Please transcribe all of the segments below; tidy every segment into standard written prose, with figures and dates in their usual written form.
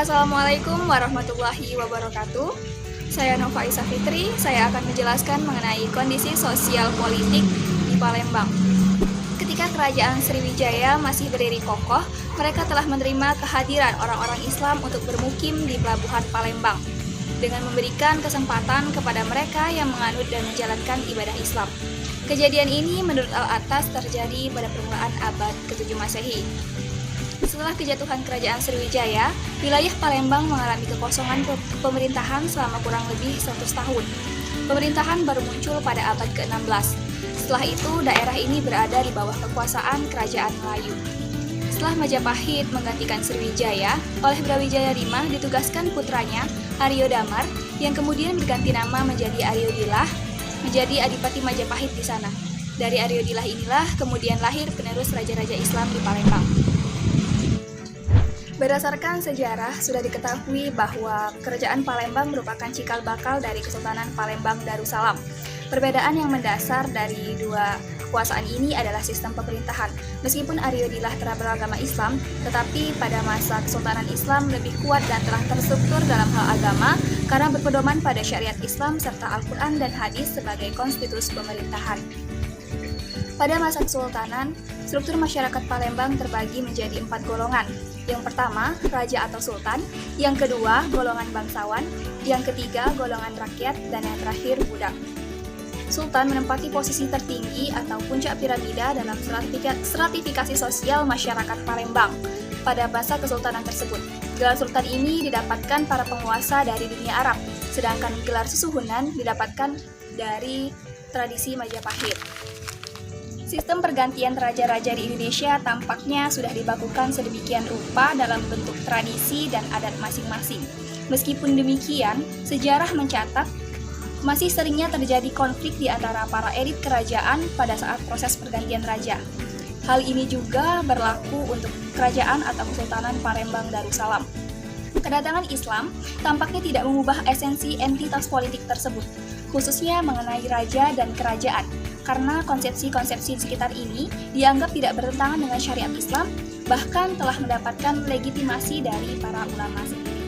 Assalamualaikum warahmatullahi wabarakatuh. Saya Nova Isa Fitri, saya akan menjelaskan mengenai kondisi sosial politik di Palembang. Ketika kerajaan Sriwijaya masih berdiri kokoh, mereka telah menerima kehadiran orang-orang Islam untuk bermukim di pelabuhan Palembang dengan memberikan kesempatan kepada mereka yang menganut dan menjalankan ibadah Islam. Kejadian ini menurut Al-Attas terjadi pada permulaan abad ke-7 Masehi. Setelah kejatuhan kerajaan Sriwijaya, wilayah Palembang mengalami kekosongan pemerintahan selama kurang lebih 100 tahun. Pemerintahan baru muncul pada abad ke-16. Setelah itu, daerah ini berada di bawah kekuasaan kerajaan Melayu. Setelah Majapahit menggantikan Sriwijaya, oleh Brawijaya V ditugaskan putranya, Aryo Damar, yang kemudian berganti nama menjadi Aryo Dilah, menjadi Adipati Majapahit di sana. Dari Aryo Dilah inilah kemudian lahir penerus raja-raja Islam di Palembang. Berdasarkan sejarah, sudah diketahui bahwa kerajaan Palembang merupakan cikal bakal dari Kesultanan Palembang Darussalam. Perbedaan yang mendasar dari dua kekuasaan ini adalah sistem pemerintahan. Meskipun Aryo Dilah telah beragama Islam, tetapi pada masa Kesultanan Islam lebih kuat dan telah terstruktur dalam hal agama karena berpedoman pada syariat Islam serta Al-Quran dan Hadis sebagai konstitusi pemerintahan. Pada masa Kesultanan, struktur masyarakat Palembang terbagi menjadi 4 golongan. Yang pertama, raja atau sultan, yang kedua, golongan bangsawan, yang ketiga, golongan rakyat, dan yang terakhir, budak. Sultan menempati posisi tertinggi atau puncak piramida dalam stratifikasi sosial masyarakat Palembang pada masa kesultanan tersebut. Gelar sultan ini didapatkan para penguasa dari dunia Arab, sedangkan gelar susuhunan didapatkan dari tradisi Majapahit. Sistem pergantian raja-raja di Indonesia tampaknya sudah dibakukan sedemikian rupa dalam bentuk tradisi dan adat masing-masing. Meskipun demikian, sejarah mencatat masih seringnya terjadi konflik di antara para elit kerajaan pada saat proses pergantian raja. Hal ini juga berlaku untuk kerajaan atau Kesultanan Palembang Darussalam. Kedatangan Islam tampaknya tidak mengubah esensi entitas politik tersebut, khususnya mengenai raja dan kerajaan, karena konsepsi-konsepsi di sekitar ini dianggap tidak bertentangan dengan syariat Islam, bahkan telah mendapatkan legitimasi dari para ulama sendiri.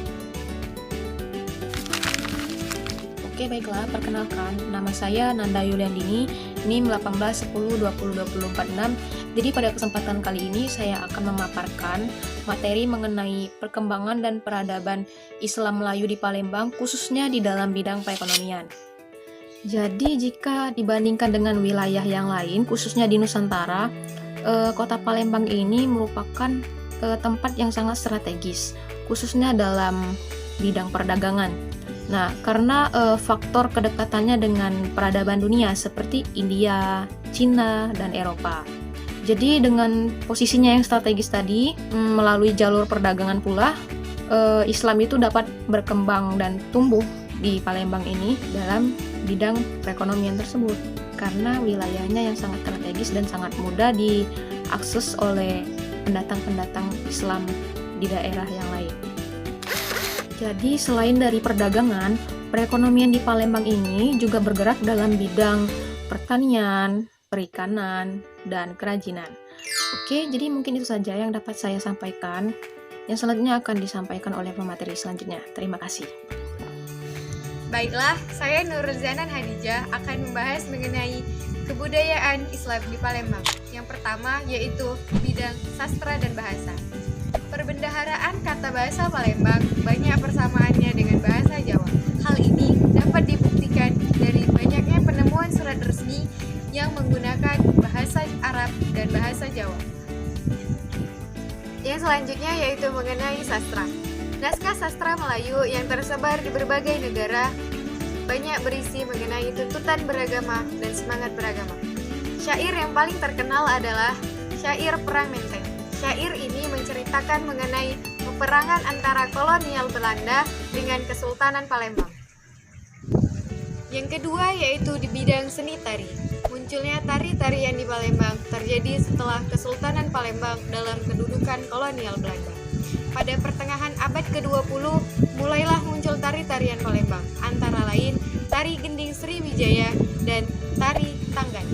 Oke, baiklah, perkenalkan, nama saya Nanda Yuliandini, NIM 1810202046. Jadi pada kesempatan kali ini saya akan memaparkan materi mengenai perkembangan dan peradaban Islam Melayu di Palembang, khususnya di dalam bidang perekonomian. Jadi jika dibandingkan dengan wilayah yang lain, khususnya di Nusantara, kota Palembang ini merupakan tempat yang sangat strategis, khususnya dalam bidang perdagangan. Nah, karena faktor kedekatannya dengan peradaban dunia seperti India, Cina, dan Eropa. Jadi dengan posisinya yang strategis tadi, melalui jalur perdagangan pula, Islam itu dapat berkembang dan tumbuh di Palembang ini dalam bidang perekonomian tersebut karena wilayahnya yang sangat strategis dan sangat mudah diakses oleh pendatang-pendatang Islam di daerah yang lain. Jadi selain dari perdagangan, perekonomian di Palembang ini juga bergerak dalam bidang pertanian, perikanan, dan kerajinan. Oke, jadi mungkin itu saja yang dapat saya sampaikan. Yang selanjutnya akan disampaikan oleh pemateri selanjutnya. Terima kasih. Baiklah, saya Nurzanan Hadijah akan membahas mengenai kebudayaan Islam di Palembang. Yang pertama yaitu bidang sastra dan bahasa. Perbendaharaan kata bahasa Palembang banyak persamaannya dengan bahasa Jawa. Hal ini dapat dibuktikan dari banyaknya penemuan surat resmi yang menggunakan bahasa Arab dan bahasa Jawa. Yang selanjutnya yaitu mengenai sastra. Naskah sastra Melayu yang tersebar di berbagai negara banyak berisi mengenai tuntutan beragama dan semangat beragama. Syair yang paling terkenal adalah syair Perang Menteng. Syair ini menceritakan mengenai peperangan antara kolonial Belanda dengan Kesultanan Palembang. Yang kedua yaitu di bidang seni tari. Munculnya tari-tarian di Palembang terjadi setelah Kesultanan Palembang dalam kedudukan kolonial Belanda. Pada pertengahan abad ke-20, mulailah muncul tari-tarian Palembang, antara lain tari gending Sriwijaya dan tari Tanggan.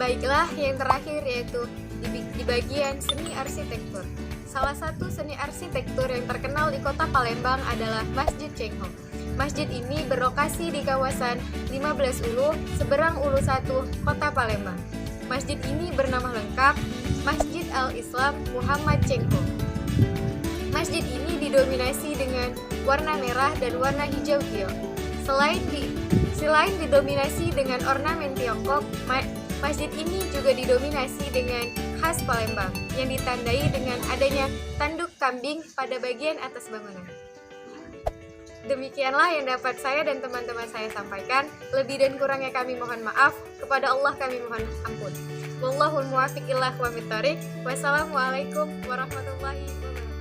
Baiklah, yang terakhir yaitu di bagian seni arsitektur. Salah satu seni arsitektur yang terkenal di kota Palembang adalah Masjid Cengho. Masjid ini berlokasi di kawasan 15 Ulu, seberang Ulu 1, Kota Palembang. Masjid ini bernama lengkap Masjid Al-Islam Muhammad Cengho. Masjid ini didominasi dengan warna merah dan warna hijau giok. Selain didominasi dengan ornamen Tiongkok, masjid ini juga didominasi dengan khas Palembang yang ditandai dengan adanya tanduk kambing pada bagian atas bangunan. Demikianlah yang dapat saya dan teman-teman saya sampaikan. Lebih dan kurangnya kami mohon maaf. Kepada Allah kami mohon ampun. Wallahul muwaffiq ila aqwamit thoriq. Wassalamualaikum warahmatullahi wabarakatuh.